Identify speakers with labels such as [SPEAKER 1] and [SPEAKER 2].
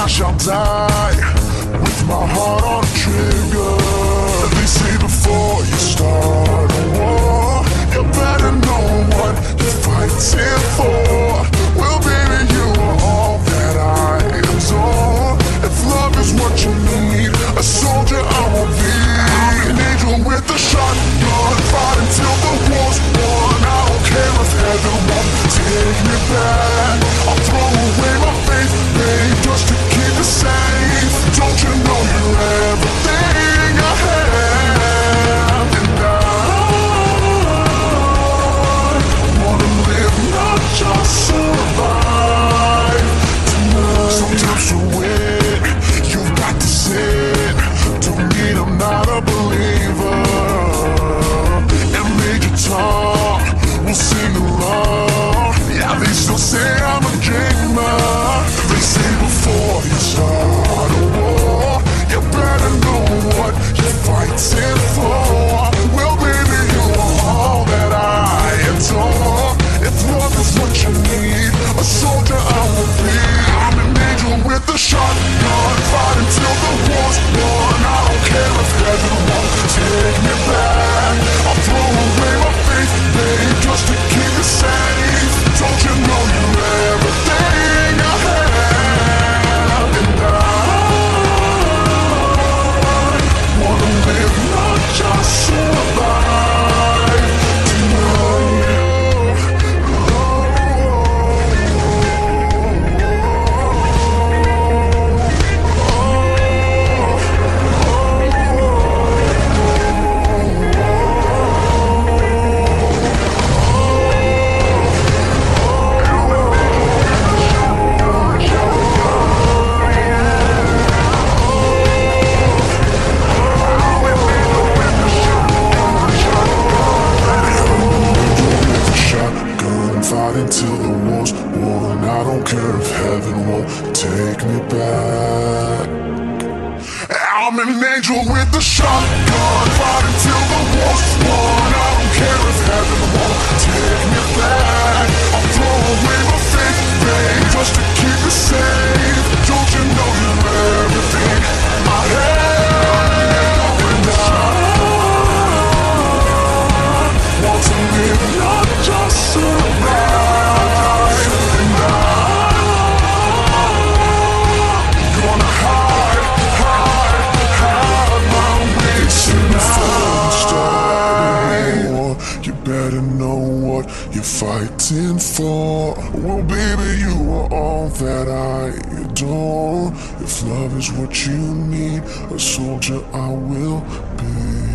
[SPEAKER 1] I shall die with my heart on the trigger. They say before you start a war, you better know what you're fighting for. Well, baby, you are all that I adore. If love is what you need, a soldier I will be. I'm an angel with a shotgun, fighting till the war's won. I don't care if heaven won't take me back. I'll throw away my faith, babe, just to keep it safe. Don't you know you're everything I have? And I wanna live, not just survive tonight. Sometimes to win, you've got to sit. Don't mean I'm not a believer. And Major Tom will sing along. Yeah, they still say I'm a dreamer. They say before you start a war, you better know what you're fighting for. Well, baby, you are all that I adore. If love is what you need, a soldier I will be. I'm an angel with a shotgun, fighting till the war's won. I don't care if heaven won't take me back. I'll throw away my faith, babe, just to keep it safe. Don't you know you're everything I have? And I wanna live, not just survive tonight. Until the war's won, I don't care if heaven won't take me back. I'm an angel with a shotgun, fighting till the war's won. I don't care if heaven won't take me back. I'll throw away my faith, babe, just to keep it safe. Don't you know you're everything I have? And I want to live, not just survive. You better know what you're fighting for. Well, baby, you are all that I adore. If love is what you need, a soldier I will be.